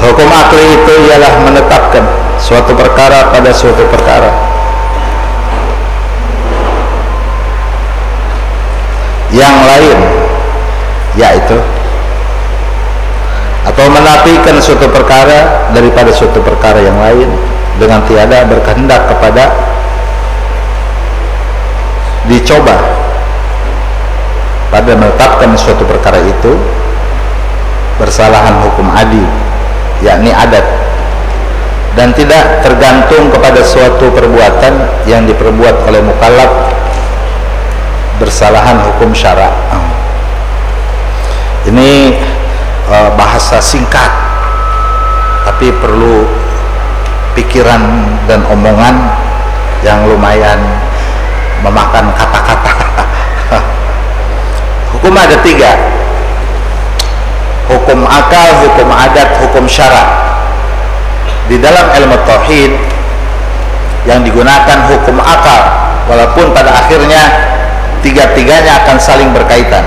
Hukum akli itu ialah menetapkan suatu perkara pada suatu perkara yang lain, yaitu atau menafikan suatu perkara daripada suatu perkara yang lain dengan tiada berkehendak kepada dicoba pada menetapkan suatu perkara itu bersalahan hukum adi, yakni adat, dan tidak tergantung kepada suatu perbuatan yang diperbuat oleh mukallaf bersalahan hukum syara'. Ini bahasa singkat, tapi perlu pikiran dan omongan yang lumayan memakan kata-kata. Hukum ada 3: hukum akal, hukum adat, hukum syara'. Di dalam ilmu tauhid yang digunakan hukum akal, walaupun pada akhirnya tiga-tiganya akan saling berkaitan.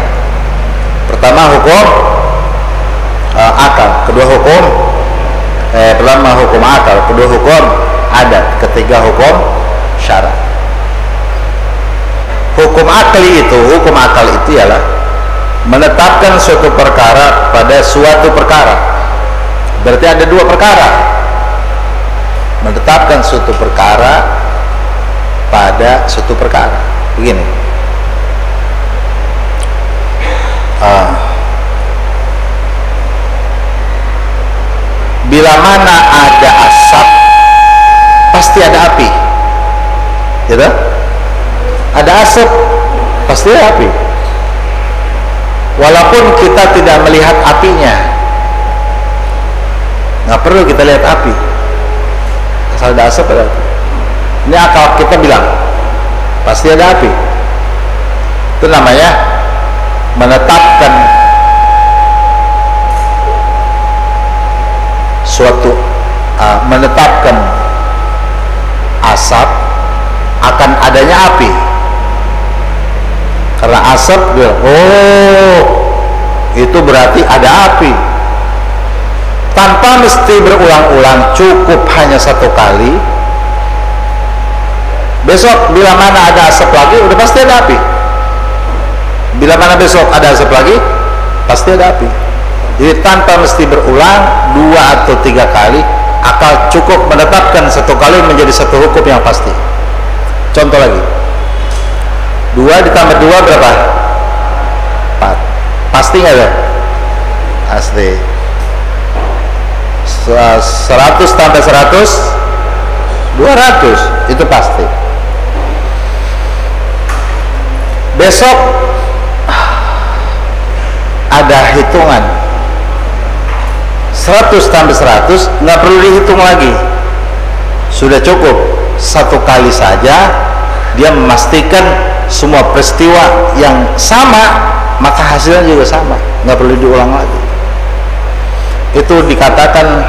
Pertama hukum akal, kedua hukum pertama hukum akal, kedua hukum adat, ketiga hukum syara'. Hukum akal itu ialah menetapkan suatu perkara pada suatu perkara. Berarti ada 2 perkara. Menetapkan suatu perkara pada suatu perkara. Begini, bila mana ada asap pasti ada api, gitu? Ada asap pasti ada api, walaupun kita tidak melihat apinya. Nggak perlu kita lihat api, asal ada asap ada api. Ini akal kita bilang pasti ada api. Itu namanya menetapkan suatu menetapkan asap akan adanya api. Karena asap dia, oh itu berarti ada api, tanpa mesti berulang-ulang, cukup hanya 1 kali. Besok bila mana ada asap lagi, udah pasti ada api. Bila mana besok ada asap lagi, pasti ada api. Jadi tanpa mesti berulang 2 atau 3 kali, akal cukup menetapkan 1 kali menjadi 1 hukum yang pasti. Contoh lagi, 2 ditambah 2 berapa? 4. Pasti nggak ada? Pasti. 100 tambah 100 200, itu pasti. Besok ada hitungan 100 tambah 100, nggak perlu dihitung lagi, sudah cukup 1 kali saja dia memastikan semua peristiwa yang sama, maka hasilnya juga sama, nggak perlu diulang lagi. Itu dikatakan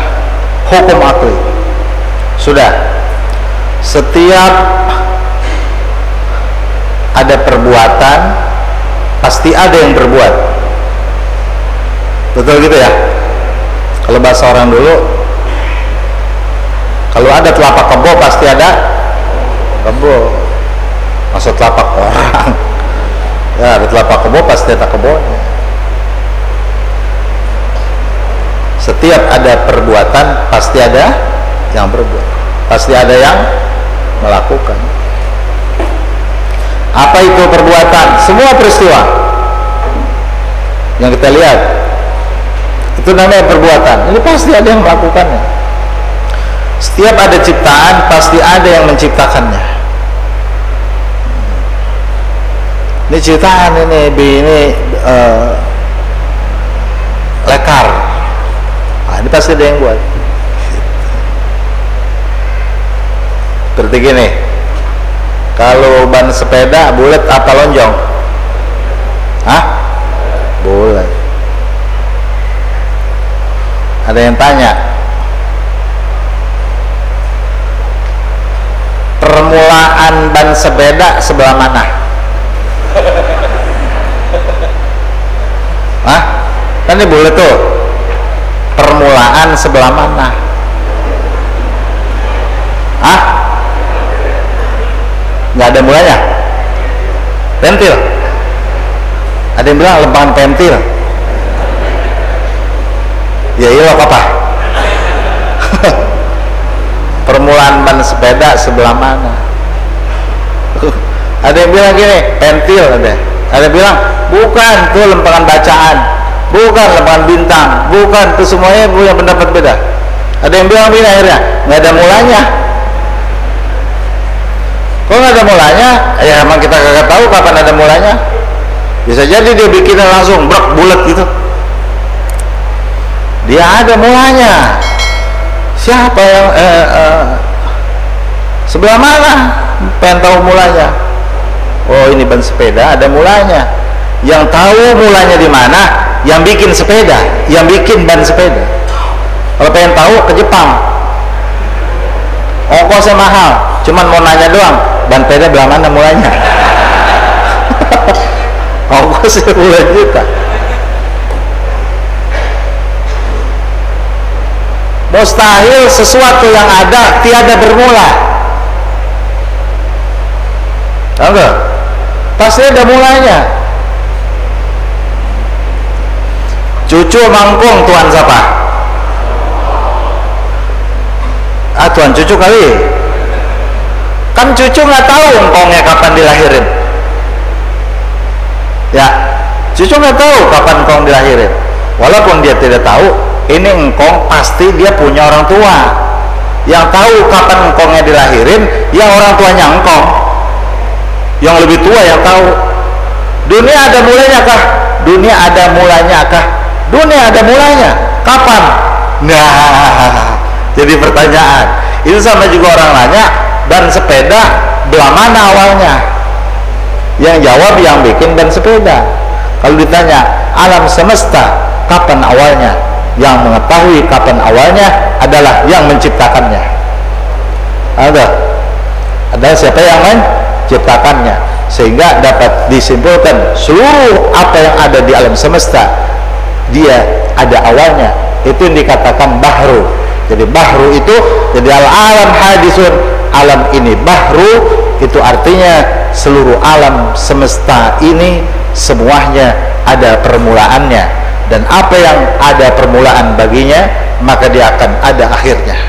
hukum akli. Sudah, setiap ada perbuatan pasti ada yang berbuat, betul gitu ya? Kalau bahasa orang dulu, kalau ada telapak kebo pasti ada kebo. Maksud telapak orang, ya ada telapak kebo pasti ada kebonya. Setiap ada perbuatan pasti ada yang berbuat, pasti ada yang melakukan. Apa itu perbuatan? Semua peristiwa yang kita lihat itu namanya perbuatan. Ini pasti ada yang melakukannya. Setiap ada ciptaan pasti ada yang menciptakannya. Ini ciptaan, ini lekar. Nah, ini pasti ada yang buat. Seperti gini, kalau ban sepeda bulat apa lonjong? Hah? Bulat. Ada yang tanya, permulaan ban sepeda sebelah mana? Hah? Kan ini bulat tuh. permulaan sebelah mana? Hah? Nggak ada mulanya? Pentil? Ada yang bilang lempangan pentil. Ya iya apa? Permulaan ban sepeda sebelah mana? Ada yang bilang gini, pentil ada. Ada yang bilang bukan, tuh lempangan bacaan, bukan lempangan bintang, bukan, tuh semuanya punya pendapat beda. Ada yang bilang begini akhirnya nggak ada mulanya. Kok nggak ada mulanya? Ya emang kita kagak tahu kapan ada mulanya. Bisa jadi dia bikinnya langsung brok bulat gitu. Dia ada mulanya. Siapa yang sebelah mana? Pengen tahu mulanya. Oh ini ban sepeda ada mulanya. Yang tahu mulanya di mana? Yang bikin sepeda, yang bikin ban sepeda. Kalau pengen tahu ke Jepang. Ongkosnya mahal. Cuman mau nanya doang, ban sepeda belah mana mulanya? Ongkosnya puluhan juta. Mustahil sesuatu yang ada tiada bermula. Tahu nggak? Pasti ada mulanya. Cucu mangkung tuan siapa? Tuan cucu kali. Kan cucu nggak tahu engkongnya kapan dilahirin. Ya, cucu nggak tahu kapan engkong dilahirin. Walaupun dia tidak tahu, ini engkong pasti dia punya orang tua. Yang tahu kapan engkongnya dilahirin, ya orang tuanya engkong. Yang lebih tua yang tahu. Dunia ada mulanya kah? Dunia ada mulanya kah? Dunia ada mulanya. Kapan? Nah, jadi pertanyaan. Itu sama juga orang nanya, ban sepeda belah mana awalnya? Yang jawab yang bikin ban sepeda. Kalau ditanya alam semesta kapan awalnya? Yang mengetahui kapan awalnya adalah yang menciptakannya. Ada siapa yang menciptakannya, sehingga dapat disimpulkan seluruh apa yang ada di alam semesta dia ada awalnya. Itu yang dikatakan bahru. Jadi bahru itu jadi alam hadisun, alam ini bahru, itu artinya seluruh alam semesta ini semuanya ada permulaannya, dan apa yang ada permulaan baginya maka dia akan ada akhirnya.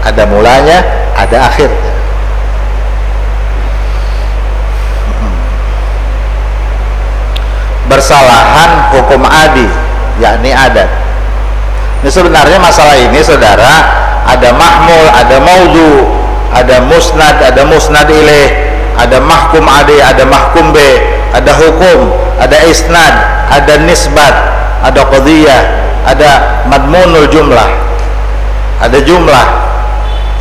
Ada mulanya, ada akhirnya. Bersalahan hukum adi, yakni adat. Ini sebenarnya masalah ini saudara, ada mahmul, ada maudhu, ada musnad, ada musnad ilaih, ada mahkum adi, ada mahkum b, ada hukum, ada isnad, ada nisbat, ada qadiyah, ada madmunul jumlah, ada jumlah.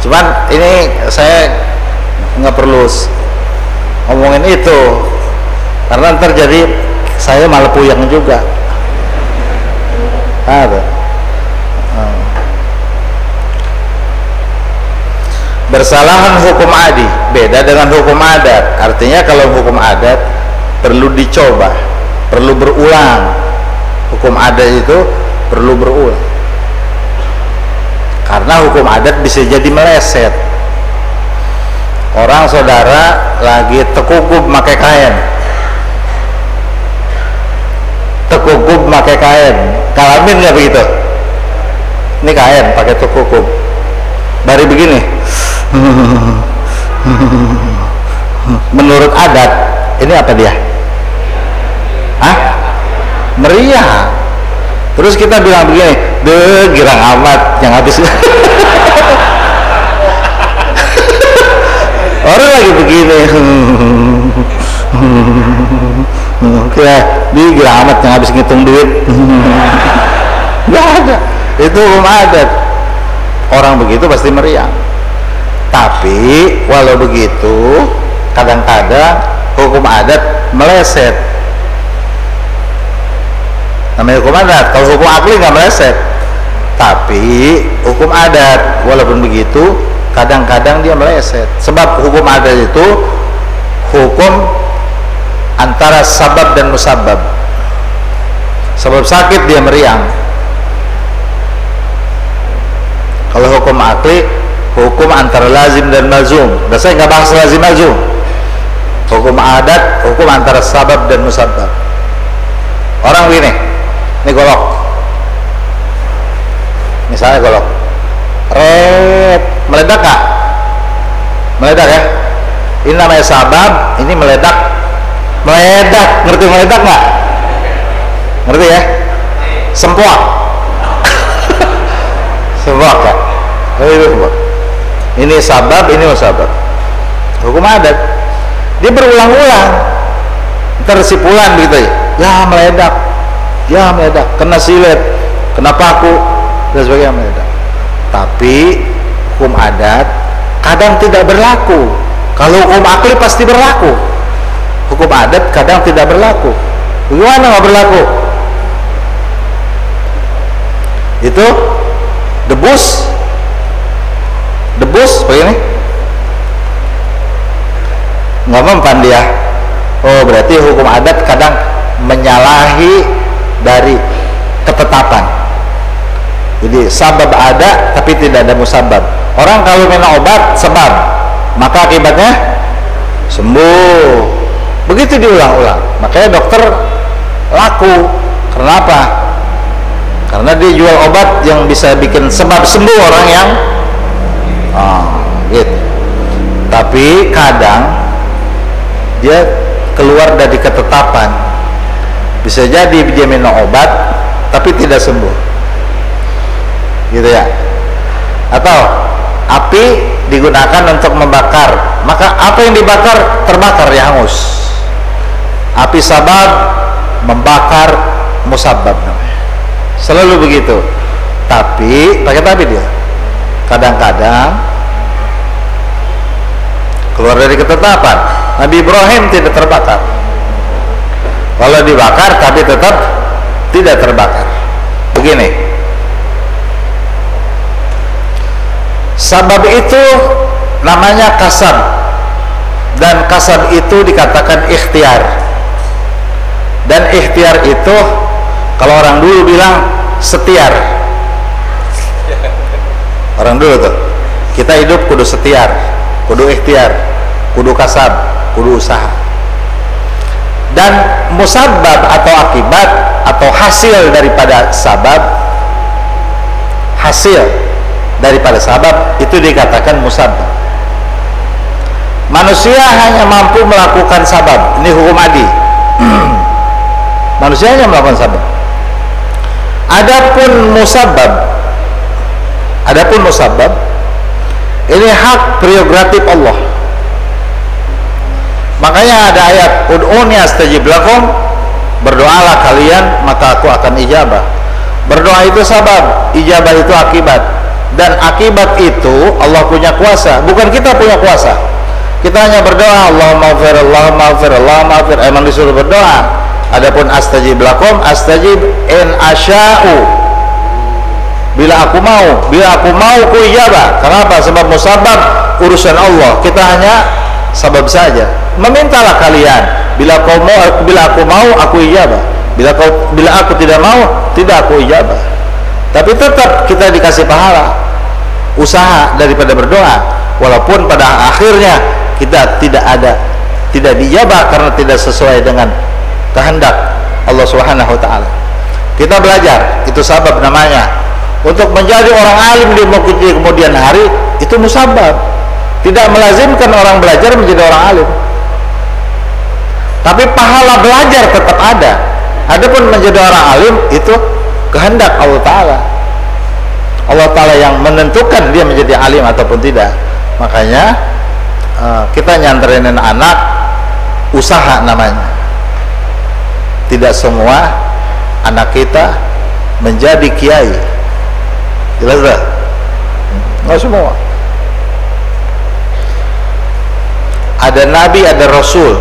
Cuman ini saya nggak perlu ngomongin itu karena ntar jadi saya malah puyeng juga. Bersalahan hukum adi beda dengan hukum adat. Artinya kalau hukum adat perlu dicoba, perlu berulang. Hukum adat itu perlu berulang, karena hukum adat bisa jadi meleset. Orang saudara lagi tekukub pakai kain, tekukub pakai kain, kalamin nggak begitu? Ini kain pakai tekukub, bari begini. Menurut adat ini apa dia? Hah? Meriah. Terus kita bilang begini, deh girang amat yang habis. Orang lagi begini, kira dia girang amat yang habis ngitung duit. Nggak ada. Itu hukum adat. Orang begitu pasti meriang. Tapi walau begitu kadang-kadang hukum adat meleset. Namanya hukum adat. Kalau hukum akli nggak meleset, tapi hukum adat walaupun begitu kadang-kadang dia meleset. Sebab hukum adat itu hukum antara sabab dan musabab. Sebab sakit dia meriang, Kalau hukum akli, hukum antara lazim dan malzum. Dan saya nggak bahas lazim malzum. Hukum adat, hukum antara sabab dan musabbab. Orang gini, ini golok. Misalnya golok, meledak nggak? Meledak ya. Ini namanya sabab, ini meledak. Meledak, ngerti meledak nggak? Ngerti ya? Sempoak. Sempoak ya? Ini sabab, ini musabab. Hukum adat, dia berulang-ulang tersipulan begitu ya. Ya meledak, kena silet, kena paku dan sebagainya, meledak. Tapi hukum adat kadang tidak berlaku. Kalau hukum akli pasti berlaku. Hukum adat kadang tidak berlaku. Bagaimana nggak berlaku? Itu debus begini nggak mempan dia. Oh, berarti hukum adat kadang menyalahi dari ketetapan. Jadi sabab ada tapi tidak ada musabab. Orang kalau minum obat sebab, maka akibatnya sembuh. Begitu diulang-ulang. Makanya dokter laku. Kenapa? Karena dia jual obat yang bisa bikin sebab sembuh orang yang gitu. Tapi kadang dia keluar dari ketetapan. Bisa jadi dia minum obat tapi tidak sembuh, gitu ya. Atau api digunakan untuk membakar, maka apa yang dibakar terbakar, ya hangus. Api sabab membakar musabab namanya. Selalu begitu. Tapi pakai tapi dia kadang-kadang keluar dari ketetapan. Nabi Ibrahim tidak terbakar. Kalau dibakar tapi tetap tidak terbakar. Begini, sabab itu namanya kasab, dan kasab itu dikatakan ikhtiar. Dan ikhtiar itu kalau orang dulu bilang setiar. Orang dulu tuh, kita hidup kudu setiar, kudu ikhtiar, kudu kasab, kudu usaha. Dan musabab atau akibat atau hasil daripada sabab, hasil daripada sabab itu dikatakan musabab. Manusia hanya mampu melakukan sabab. Ini hukum adi. Manusia hanya melakukan sabab. Adapun musabab ini hak prerogatif Allah. Makanya ada ayat ud'uni astajib lakum, berdoalah kalian maka aku akan ijabah. Berdoa itu sabab, ijabah itu akibat. Dan akibat itu Allah punya kuasa, bukan kita punya kuasa. Kita hanya berdoa, Allahumma ighfir, Allahumma ighfir, Allahumma ighfir. Emang disuruh berdoa. Adapun astajib lakum, astajib in asya'u, bila aku mau ku ijabah. Kenapa? Sebab musabab urusan Allah, kita hanya sabab saja. Memintalah kalian, bila aku mau aku ijabah, bila aku tidak mau tidak aku ijabah. Tapi tetap kita dikasih pahala usaha daripada berdoa, walaupun pada akhirnya kita tidak dijabah karena tidak sesuai dengan kehendak Allah Subhanahu wa taala. Kita belajar, itu sabab namanya. Untuk menjadi orang alim di kemudian hari itu musabab. Tidak melazimkan orang belajar menjadi orang alim. Tapi pahala belajar tetap ada. Adapun menjadi orang alim itu kehendak Allah taala. Allah taala yang menentukan dia menjadi alim ataupun tidak. Makanya kita nyanterin anak usaha namanya. Tidak semua anak kita menjadi kiai. Jelas tak? Nggak semua. Ada nabi, ada rasul.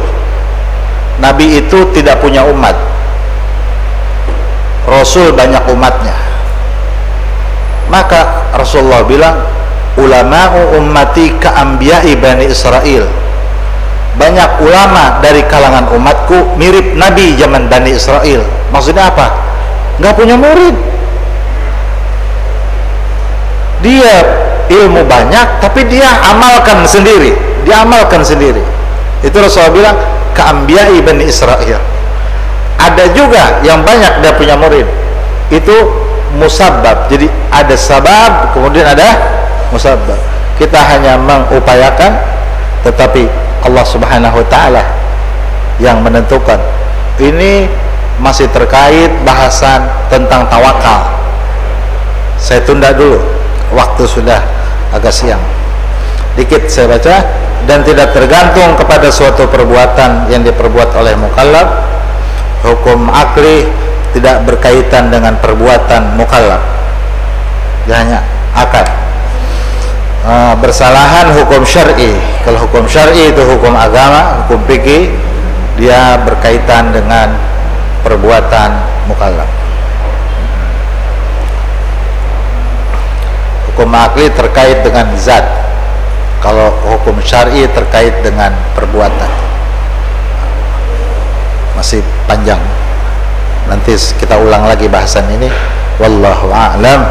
Nabi itu tidak punya umat. Rasul banyak umatnya. Maka Rasulullah bilang, ulama'u ummati ka'ambiya'i Bani Israel. Banyak ulama dari kalangan umatku mirip Nabi zaman Bani Israel. Maksudnya apa? Nggak punya murid. dia ilmu banyak tapi dia amalkan sendiri, itu Rasulullah bilang ka'ambiyai Bani Israel. Ada juga yang banyak dia punya murid, itu musabbab. Jadi ada sabab kemudian ada musabbab. Kita hanya mengupayakan, tetapi Allah Subhanahu wa taala yang menentukan. Ini masih terkait bahasan tentang tawakal. Saya tunda dulu, waktu sudah agak siang. Dikit saya baca. Dan tidak tergantung kepada suatu perbuatan yang diperbuat oleh mukallaf. Hukum akli tidak berkaitan dengan perbuatan mukallaf, dia hanya akad. Bersalahan hukum syar'i. Kalau hukum syar'i itu hukum agama, hukum fikih, dia berkaitan dengan perbuatan mukallaf. Hukum akli terkait dengan zat, kalau hukum syar'i terkait dengan perbuatan. Masih panjang, nanti kita ulang lagi bahasan ini. Wallahu a'lam.